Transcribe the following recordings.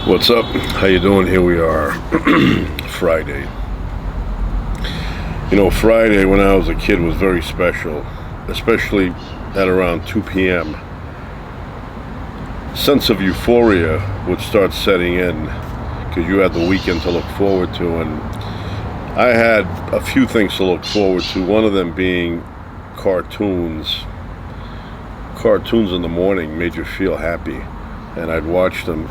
What's up? How you doing? Here we are, Friday. You know, Friday when I was a kid was very special, especially at around 2 p.m. Sense of euphoria would start setting in because you had the weekend to look forward to, and I had a few things to look forward to, one of them being cartoons. Cartoons in the morning made you feel happy, and I'd watch them.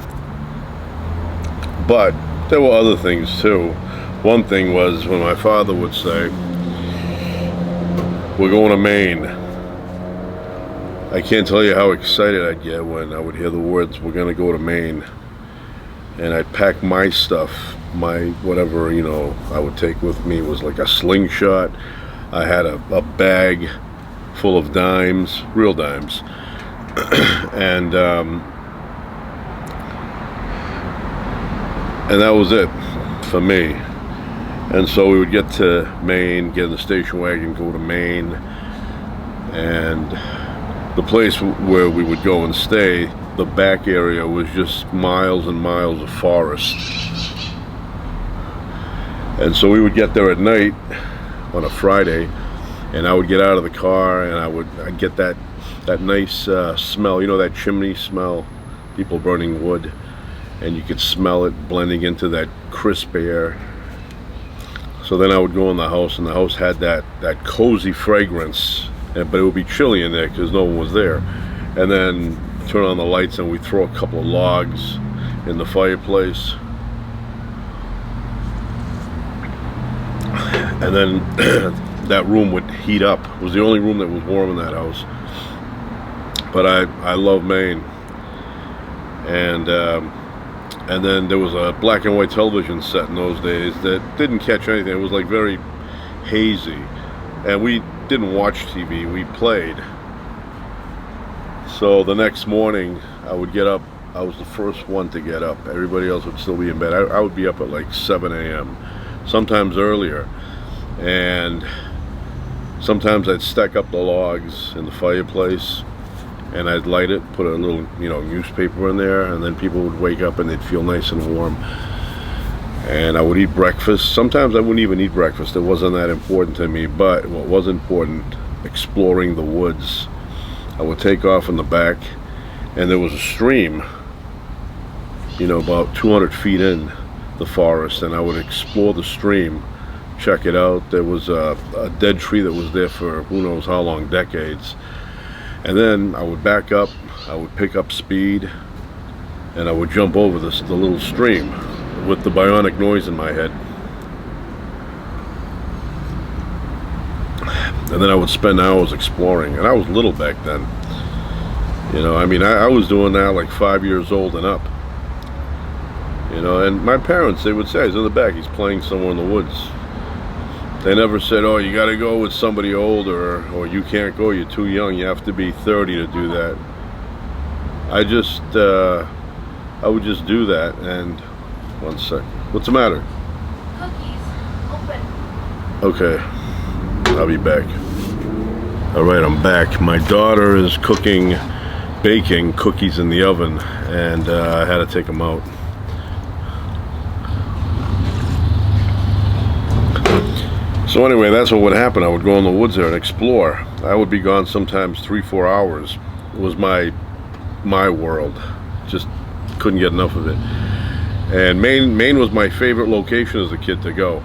But there were other things too. One thing was when my father would say, "We're going to Maine." I can't tell you how excited I'd get when I would hear the words, "We're going to go to Maine." And I'd pack my stuff, my whatever, I would take with me was like a slingshot. I had a bag full of dimes, real dimes. And that was it for me. And so we would get to Maine, get in the station wagon, go to Maine, and the place where we would go and stay, the back area was just miles and miles of forest. And so we would get there at night on a Friday, and I would get out of the car and I'd get that nice smell, that chimney smell, people burning wood. And you could smell it blending into that crisp air. So then I would go in the house, and the house had that cozy fragrance, but it would be chilly in there because no one was there. And then turn on the lights and we'd throw a couple of logs in the fireplace. And then that room would heat up. It was the only room that was warm in that house. But I love Maine. And then there was a black and white television set in those days that didn't catch anything. It was like very hazy. And we didn't watch TV, we played. So the next morning I would get up. I was the first one to get up. Everybody else would still be in bed. I would be up at like 7 a.m., sometimes earlier. And sometimes I'd stack up the logs in the fireplace, and I'd light it, put a little, newspaper in there, and then people would wake up and they'd feel nice and warm. And I would eat breakfast. Sometimes I wouldn't even eat breakfast. It wasn't that important to me, but what was important, exploring the woods. I would take off in the back, and there was a stream, about 200 feet in the forest, and I would explore the stream, check it out. There was a dead tree that was there for who knows how long, decades. And then I would back up, I would pick up speed, and I would jump over the little stream with the bionic noise in my head. And then I would spend hours exploring, and I was little back then. I was doing that like 5 years old and up. And my parents, they would say, he's in the back, he's playing somewhere in the woods. They never said, "Oh, you got to go with somebody older," or "You can't go, you're too young, you have to be 30 to do that." I would just do that. And one sec. What's the matter? Cookies. Open. Okay. I'll be back. All right, I'm back. My daughter is baking cookies in the oven, and I had to take them out. So anyway, that's what would happen. I would go in the woods there and explore. I would be gone sometimes 3-4 hours. It was my world. Just couldn't get enough of it. And Maine was my favorite location as a kid to go.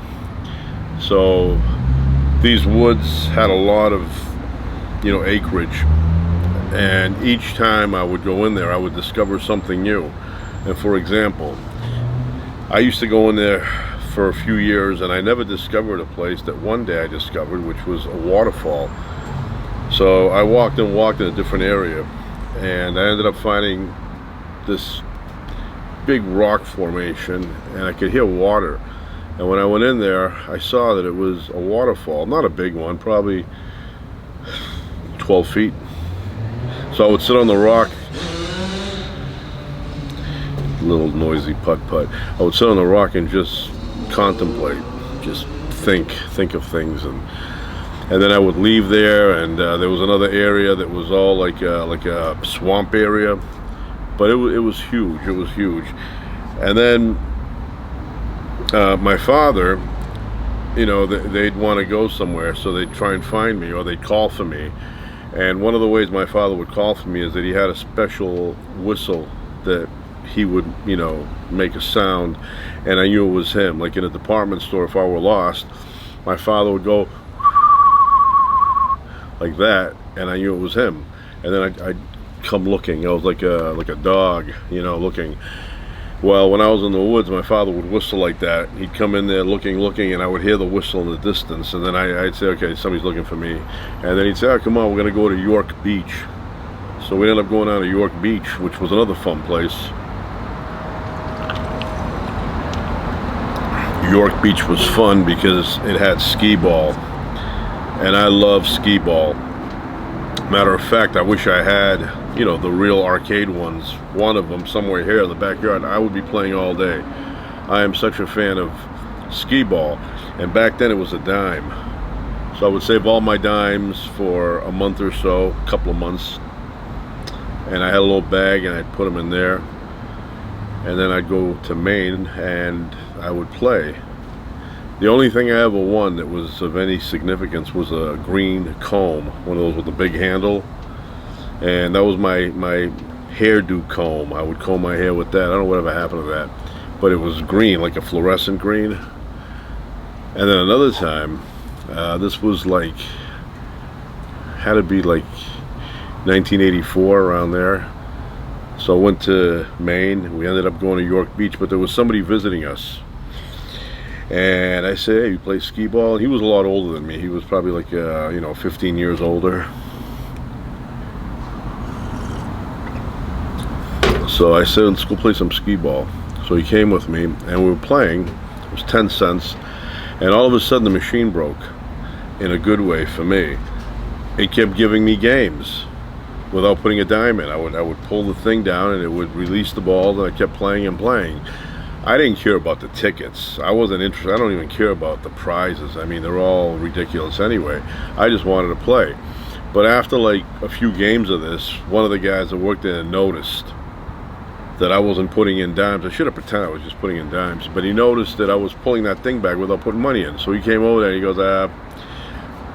So these woods had a lot of, acreage. And each time I would go in there, I would discover something new. And for example, I used to go in there for a few years, and I never discovered a place that one day I discovered, which was a waterfall. So I walked in a different area, and I ended up finding this big rock formation, and I could hear water. And when I went in there, I saw that it was a waterfall, not a big one, probably 12 feet. So I would sit on the rock, little noisy putt-putt. I would sit on the rock and just contemplate, just think of things, and then I would leave there, and there was another area that was all like a swamp area, but it was huge. And then my father, you know, they'd want to go somewhere, so they'd try and find me, or they'd call for me. And one of the ways my father would call for me is that he had a special whistle that he would, you know, make a sound, and I knew it was him. Like in a department store, if I were lost, my father would go like that, and I knew it was him. And then I'd come looking. I was like a dog, you know, looking. Well, when I was in the woods, my father would whistle like that. He'd come in there looking, and I would hear the whistle in the distance, and then I'd say, okay, somebody's looking for me. And then he'd say, oh, come on, we're gonna go to York Beach. So we ended up going down to York Beach, which was another fun place. York Beach was fun because it had skee ball, and I love skee ball. Matter of fact, I wish I had, you know, the real arcade ones, one of them somewhere here in the backyard. I would be playing all day. I am such a fan of skee ball, and back then it was a dime. So I would save all my dimes for a month or so, a couple of months, and I had a little bag and I'd put them in there, and then I'd go to Maine and I would play. The only thing I ever won that was of any significance was a green comb, one of those with a big handle, and that was my hairdo comb. I would comb my hair with that. I don't know whatever happened to that, but it was green, like a fluorescent green. And then another time, this was like, had to be like 1984, around there. So I went to Maine. We ended up going to York Beach, but there was somebody visiting us. And I said, hey, you play skee ball? And he was a lot older than me. He was probably like, you know, 15 years older. So I said, let's go play some skee ball. So he came with me, and we were playing. It was 10 cents. And all of a sudden, the machine broke, in a good way for me. It kept giving me games without putting a dime in. I would pull the thing down, and it would release the ball, and I kept playing and playing. I didn't care about the tickets. I wasn't interested. I don't even care about the prizes. I mean, they're all ridiculous anyway. I just wanted to play. But after like a few games of this, one of the guys that worked there noticed that I wasn't putting in dimes. I should have pretended I was just putting in dimes, but he noticed that I was pulling that thing back without putting money in. So he came over there and he goes,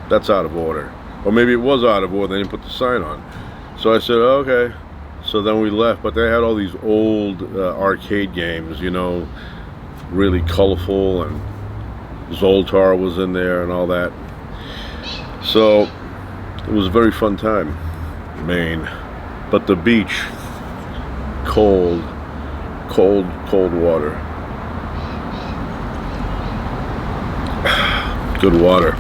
that's out of order. Or maybe it was out of order, they didn't put the sign on. So I said, okay. So then we left, but they had all these old arcade games, you know, really colorful, and Zoltar was in there and all that. So it was a very fun time, Maine. But the beach, cold, cold, cold water. Good water.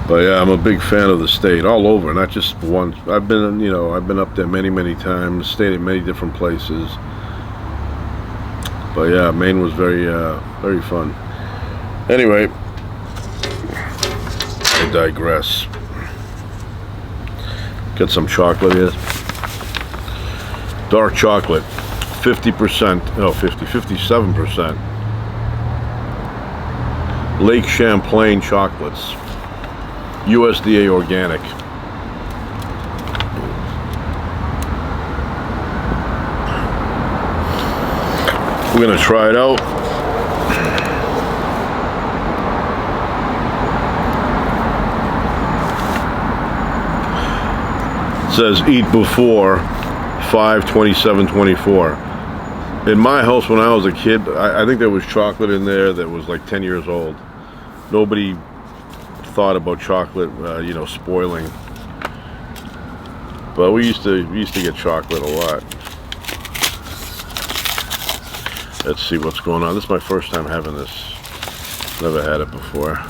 But yeah, I'm a big fan of the state, all over, not just one. I've been, you know, I've been up there many, many times, stayed at many different places. But yeah, Maine was very, very fun. Anyway, I digress. Get some chocolate here. Dark chocolate, 50%, no, 57%. Lake Champlain chocolates. USDA organic. We're gonna try it out. It says eat before 5/27/24. In my house when I was a kid, I think there was chocolate in there that was like 10 years old. Nobody thought about chocolate, you know, spoiling. But we used to get chocolate a lot. Let's see what's going on. This is my first time having this. Never had it before.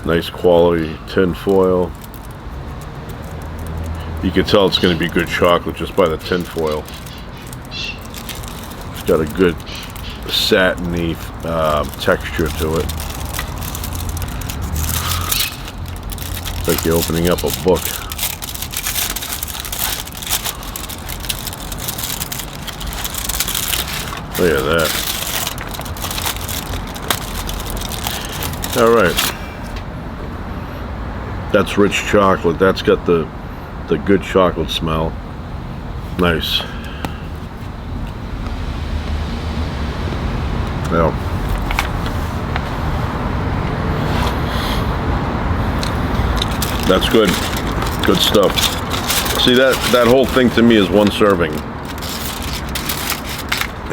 Nice quality tin foil. You can tell it's going to be good chocolate just by the tin foil. It's got a good satiny texture to it. It's like you're opening up a book. Look at that. All right. That's rich chocolate. That's got the good chocolate smell. Nice. Yeah. That's good. Good stuff. See, that whole thing to me is one serving.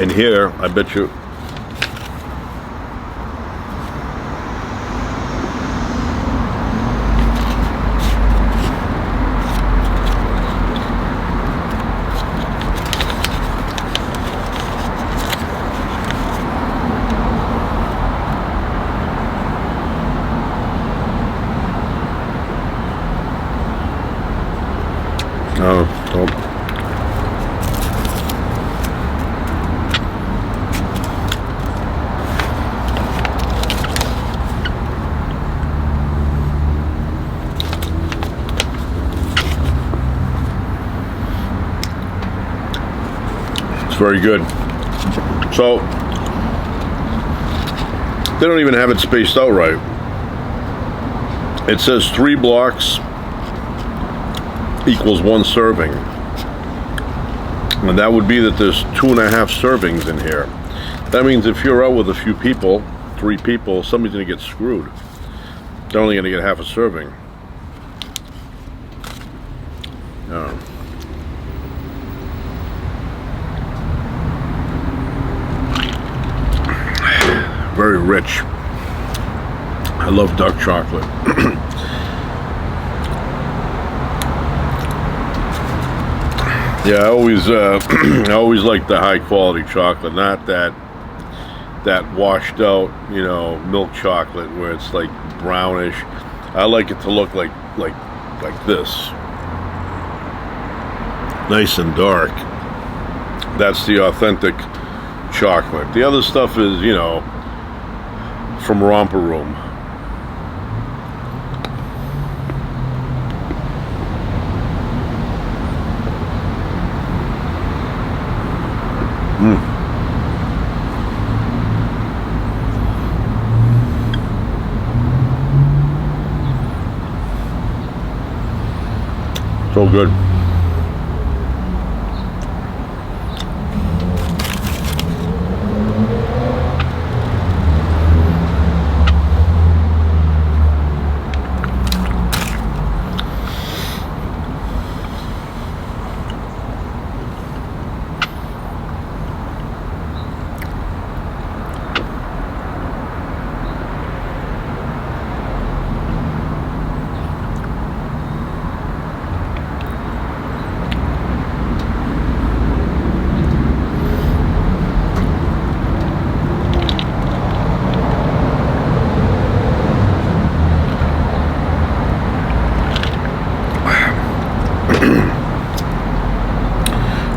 And here, I bet you. Oh. It's very good. So they don't even have it spaced out right. It says 3 blocks equals 1 serving, and that would be that there's 2.5 servings in here. That means if you're out with a few people, 3 people, somebody's gonna get screwed. They're only gonna get half a serving. Very rich. I love dark chocolate. Yeah, I always I always like the high quality chocolate, not that washed out, milk chocolate where it's like brownish. I like it to look like this, nice and dark. That's the authentic chocolate. The other stuff is, from Romper Room. So good.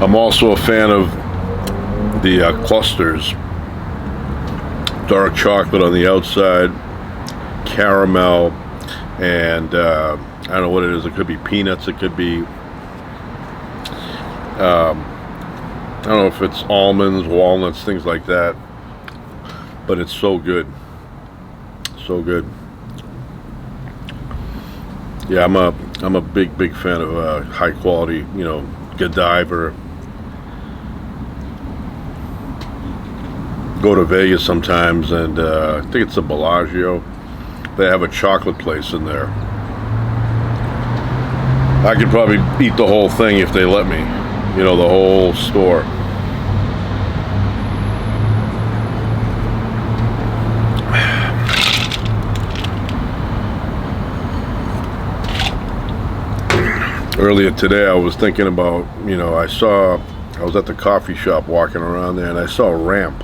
I'm also a fan of the clusters. Dark chocolate on the outside, caramel, and I don't know what it is. It could be peanuts. It could be, I don't know if it's almonds, walnuts, things like that. But it's so good. So good. Yeah, I'm a big fan of high quality, Godiva. Go to Vegas sometimes, and I think it's a Bellagio. They have a chocolate place in there. I could probably eat the whole thing if they let me, the whole store. Earlier today I was thinking about, I was at the coffee shop walking around there, and I saw a ramp.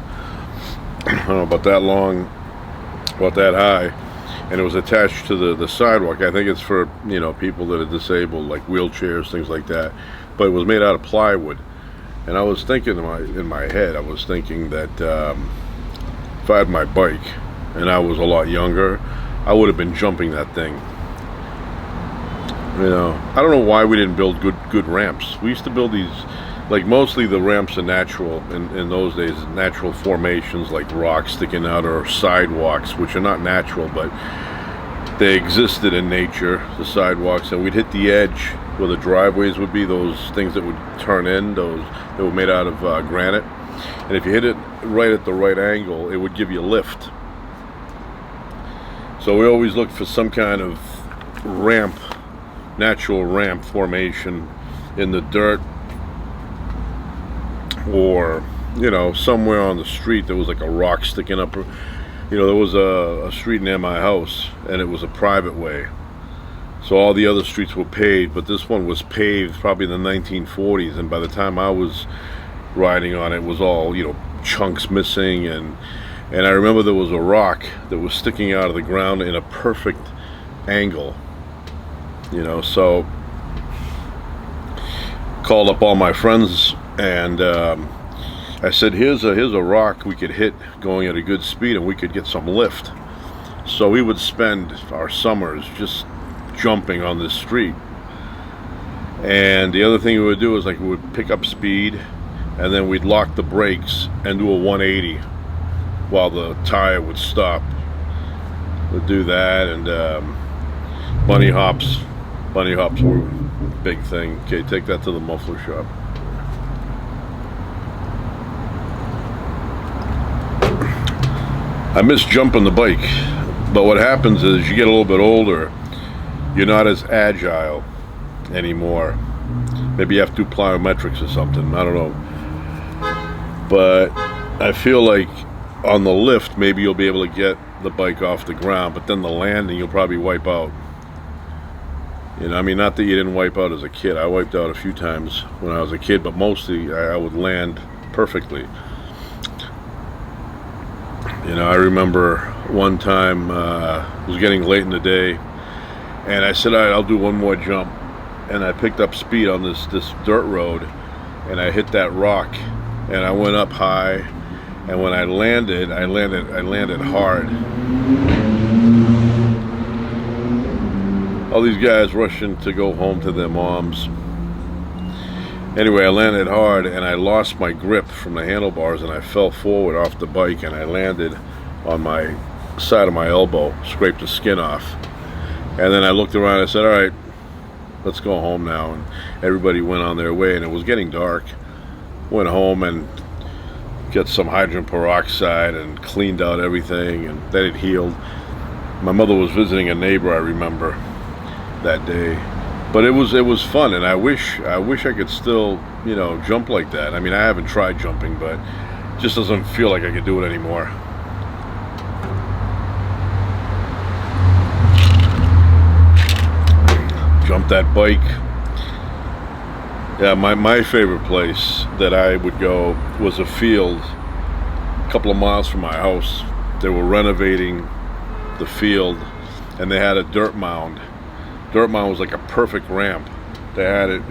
I don't know, about that long, about that high, and it was attached to the sidewalk. I think it's for people that are disabled, like wheelchairs, things like that. But it was made out of plywood, and I was thinking in my head, I was thinking that if I had my bike and I was a lot younger, I would have been jumping that thing. I don't know why we didn't build good ramps. We used to build these. Like, mostly the ramps are natural in those days, natural formations like rocks sticking out, or sidewalks, which are not natural, but they existed in nature, the sidewalks, and we'd hit the edge where the driveways would be, those things that would turn in, those that were made out of granite. And if you hit it right at the right angle, it would give you a lift. So we always looked for some kind of ramp, natural ramp formation in the dirt, or somewhere on the street there was like a rock sticking up. There was a street near my house, and it was a private way, so all the other streets were paved, but this one was paved probably in the 1940s, and by the time I was riding on it was all chunks missing, and I remember there was a rock that was sticking out of the ground in a perfect angle, so called up all my friends, and I said, here's a rock we could hit going at a good speed, and we could get some lift. So we would spend our summers just jumping on this street. And the other thing we would do is, like, we would pick up speed, and then we'd lock the brakes and do a 180 while the tire would stop. We'd do that, and bunny hops were a big thing. Okay, take that to the muffler shop. I miss jumping the bike, but what happens is you get a little bit older, you're not as agile anymore. Maybe you have to do plyometrics or something, I don't know. But I feel like on the lift, maybe you'll be able to get the bike off the ground, but then the landing, you'll probably wipe out. Not that you didn't wipe out as a kid. I wiped out a few times when I was a kid, but mostly I would land perfectly. I remember one time, it was getting late in the day, and I said, all right, I'll do one more jump. And I picked up speed on this dirt road, and I hit that rock, and I went up high, and when I landed hard. All these guys rushing to go home to their moms. Anyway, I landed hard, and I lost my grip from the handlebars, and I fell forward off the bike, and I landed on my side of my elbow, scraped the skin off. And then I looked around, and I said, all right, let's go home now. And everybody went on their way, and it was getting dark. Went home and got some hydrogen peroxide and cleaned out everything, and then it healed. My mother was visiting a neighbor, I remember, that day. But it was fun, and I wish I could still, jump like that. I haven't tried jumping, but it just doesn't feel like I could do it anymore. Jump that bike. Yeah, my favorite place that I would go was a field a couple of miles from my house. They were renovating the field, and they had a dirt mound. Dirt mound was like a perfect ramp. They had it,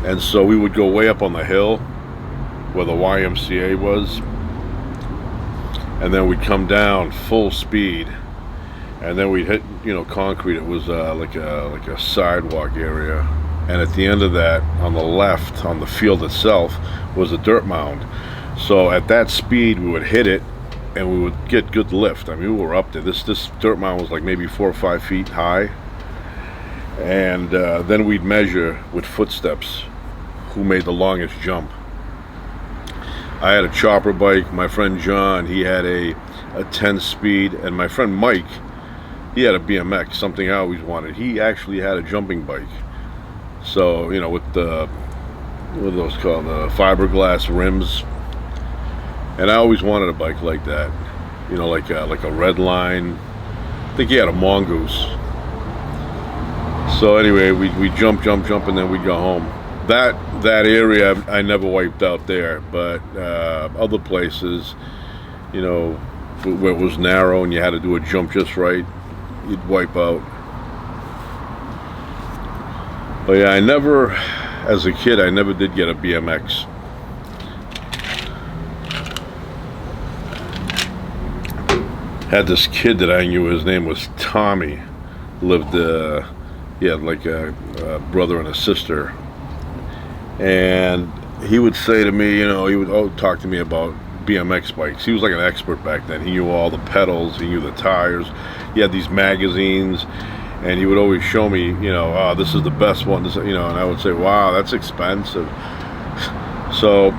and so we would go way up on the hill where the YMCA was, and then we'd come down full speed, and then we'd hit concrete. It was like a sidewalk area, and at the end of that, on the left, on the field itself, was a dirt mound. So at that speed, we would hit it, and we would get good lift. We were up there. This dirt mound was like maybe 4 or 5 feet high, and then we'd measure with footsteps who made the longest jump. I had a chopper bike. My friend John, he had a 10 speed, and my friend Mike, he had a BMX, something I always wanted. He actually had a jumping bike. So with what are those called, the fiberglass rims. And I always wanted a bike like that, like a red line. I think he had a mongoose. So anyway, we jump, and then we'd go home. That area I never wiped out there, but other places, where it was narrow and you had to do a jump just right, you'd wipe out. But yeah, as a kid, I never did get a BMX. Had this kid that I knew, his name was Tommy, lived, he had like a brother and a sister, and he would say to me, he would talk to me about BMX bikes. He was like an expert back then. He knew all the pedals, he knew the tires, he had these magazines, and he would always show me, you know, oh, this is the best one, this, you know, and I would say, wow, that's expensive. So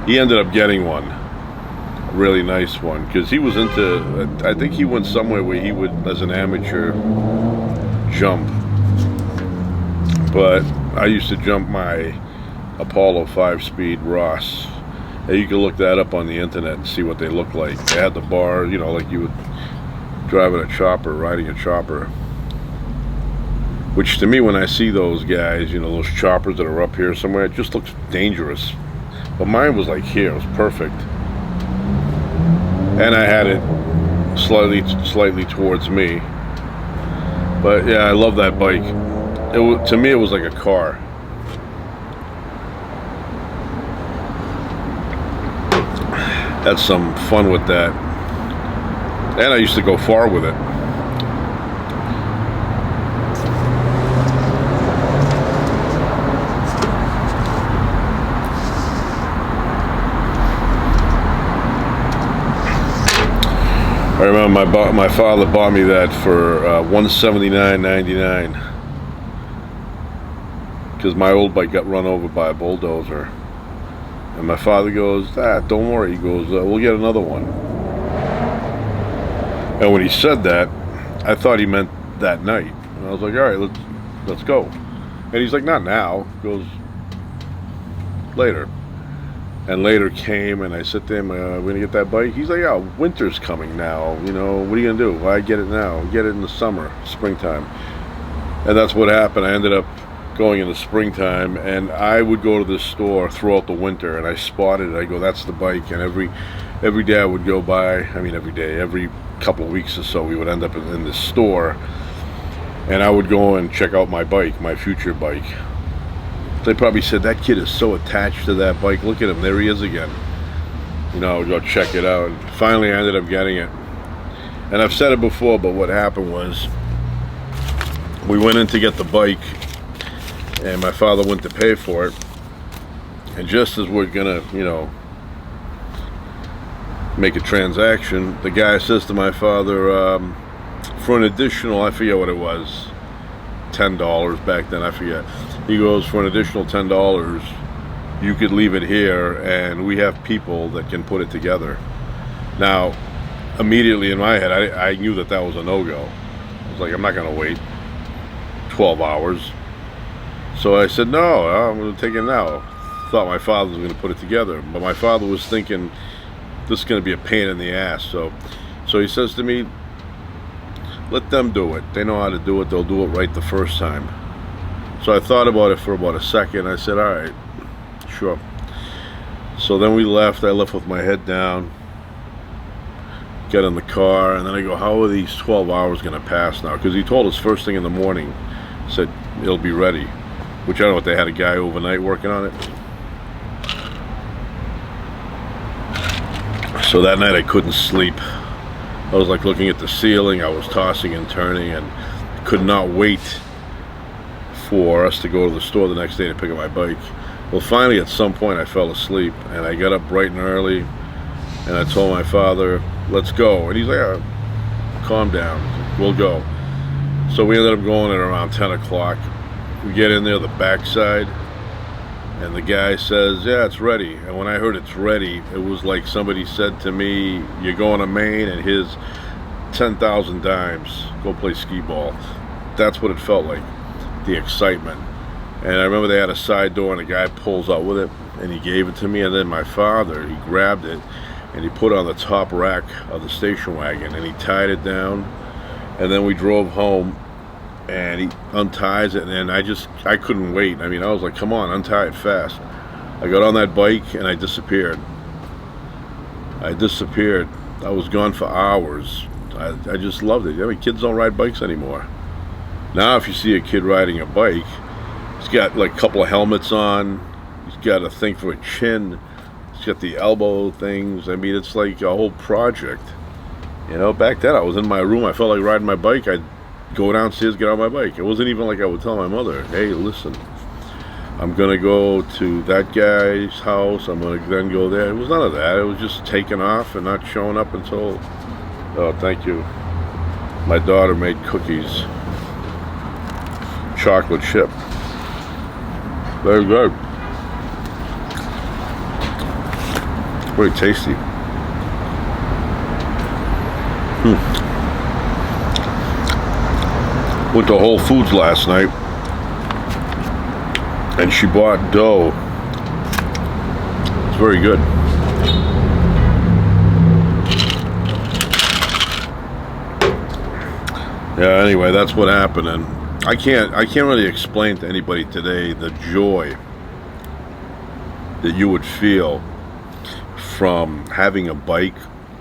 he ended up getting one, a really nice one, because he was into, I think he went somewhere where he would, as an amateur, jump. But I used to jump my Apollo 5-speed Ross. And you can look that up on the internet and see what they look like. They had the bar, you know, like you would driving a chopper, riding a chopper. Which to me, when I see those guys, you know, those choppers that are up here somewhere, it just looks dangerous. But mine was like here, it was perfect. And I had it slightly towards me. But yeah, I love that bike. To me, it was like a car. Had some fun with that, and I used to go far with it. I remember my father bought me that for $179.99 because my old bike got run over by a bulldozer. And my father goes, don't worry. He goes, we'll get another one. And when he said that, I thought he meant that night. And I was like, all right, let's go. And he's like, not now. He goes, later. And later came, and I said to him, we're going to get that bike? He's like, yeah, winter's coming now. You know, what are you going to do? Well, I get it now. Get it in the summer, springtime. And that's what happened. I ended up going in the springtime, and I would go to this store throughout the winter, and I spotted it. I go, that's the bike. And every day I would go by, I mean every day, every couple of weeks or so, we would end up in this store, and I would go and check out my bike, my future bike. They probably said, that kid is so attached to that bike, look at him, there he is again. You know, I would go check it out. And finally I ended up getting it. And I've said it before, but what happened was, we went in to get the bike, and my father went to pay for it, and just as we're gonna, you know, make a transaction, the guy says to my father, for an additional, I forget what it was, $10 back then, I forget. He goes, for an additional $10, you could leave it here, and we have people that can put it together. Now, immediately in my head, I knew that was a no-go. I was like, I'm not gonna wait 12 hours. So I said, no, I'm going to take it now. Thought my father was going to put it together. But my father was thinking, this is going to be a pain in the ass. So he says to me, let them do it. They know how to do it. They'll do it right the first time. So I thought about it for about a second. I said, all right, sure. So then we left. I left with my head down. Got in the car. And then I go, how are these 12 hours going to pass now? Because he told us first thing in the morning, said, it'll be ready. Which I don't know if they had a guy overnight working on it. So that night I couldn't sleep. I was like looking at the ceiling. I was tossing and turning, and could not wait for us to go to the store the next day to pick up my bike. Well, finally at some point I fell asleep, and I got up bright and early, and I told my father, let's go. And he's like, oh, calm down, we'll go. So we ended up going at around 10 o'clock. We get in there, the backside, and the guy says, yeah, it's ready. And when I heard it's ready, it was like somebody said to me, you're going to Maine, and here's 10,000 dimes. Go play skee ball. That's what it felt like, the excitement. And I remember they had a side door, and a guy pulls out with it, and he gave it to me. And then my father, he grabbed it, and he put it on the top rack of the station wagon, and he tied it down. And then we drove home, and he unties it, and I couldn't wait. I mean, I was like, come on, untie it fast. I got on that bike, and I disappeared. I was gone for hours. I just loved it. I mean, kids don't ride bikes anymore. Now, if you see a kid riding a bike, he's got like a couple of helmets on. He's got a thing for a chin. He's got the elbow things. I mean, it's like a whole project. You know, back then I was in my room. I felt like riding my bike. I'd go downstairs, get on my bike. It wasn't even like I would tell my mother, hey, listen, I'm gonna go to that guy's house, I'm gonna then go there. It was none of that. It was just taking off and not showing up until, oh, thank you. My daughter made cookies. chocolate chip. Very good. Very tasty. Went to Whole Foods last night, and she bought dough. It's very good. Yeah, anyway, that's what happened, and I can't really explain to anybody today the joy that you would feel from having a bike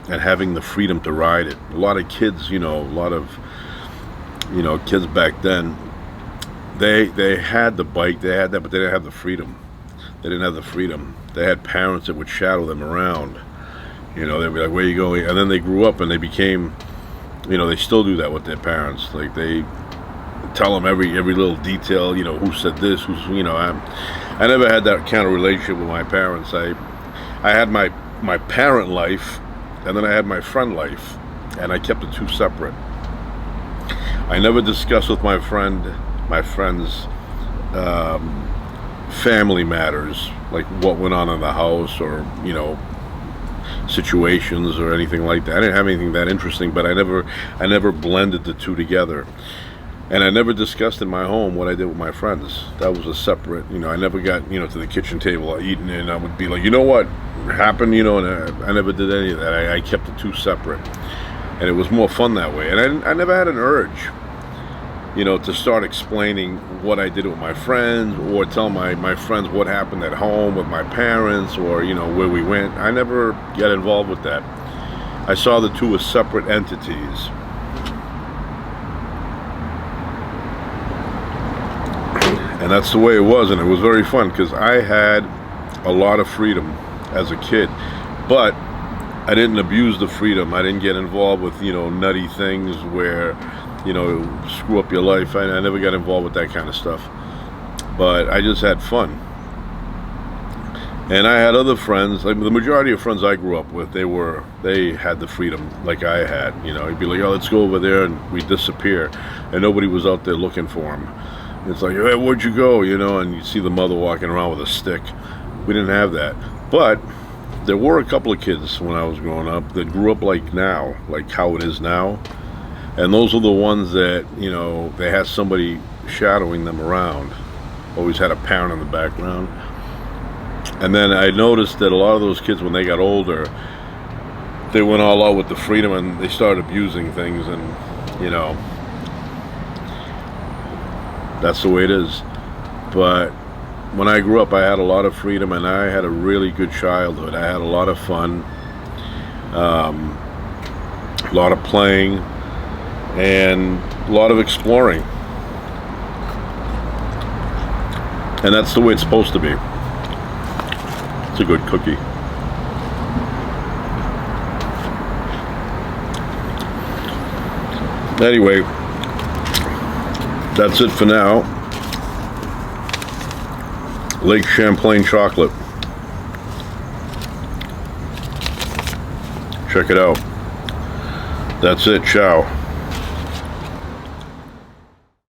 and having the freedom to ride it. A lot of kids, kids back then, they had the bike, they had that, but they didn't have the freedom. They didn't have the freedom. They had parents that would shadow them around. They'd be like, "Where are you going?" And then they grew up and they became, they still do that with their parents. Like, they tell them every little detail, who said this, I never had that kind of relationship with my parents. I had my parent life, and then I had my friend life, and I kept the two separate. I never discussed with my friends family matters, like what went on in the house, or situations or anything like that. I didn't have anything that interesting, but I never blended the two together. And I never discussed in my home what I did with my friends. That was a separate, I never got, to the kitchen table eating, and I would be like, you know what happened, and I never did any of that. I kept the two separate. And it was more fun that way. And I never had an urge, to start explaining what I did with my friends, or tell my friends what happened at home with my parents, or, where we went. I never got involved with that. I saw the two as separate entities. And that's the way it was, and it was very fun, because I had a lot of freedom as a kid, but I didn't abuse the freedom. I didn't get involved with, nutty things where, screw up your life. I never got involved with that kind of stuff, but I just had fun. And I had other friends, like the majority of friends I grew up with, they had the freedom like I had. He'd be like, "Oh, let's go over there," and we'd disappear, and nobody was out there looking for him. It's like, "Hey, where'd you go?" And you see the mother walking around with a stick. We didn't have that. But there were a couple of kids when I was growing up that grew up like now, like how it is now. And those are the ones that, they had somebody shadowing them around. Always had a parent in the background. And then I noticed that a lot of those kids, when they got older, they went all out with the freedom, and they started abusing things, and, that's the way it is. But when I grew up, I had a lot of freedom, and I had a really good childhood. I had a lot of fun, a lot of playing, and a lot of exploring. And that's the way it's supposed to be. It's a good cookie. Anyway, that's it for now. Lake Champlain chocolate. Check it out. That's it. Ciao.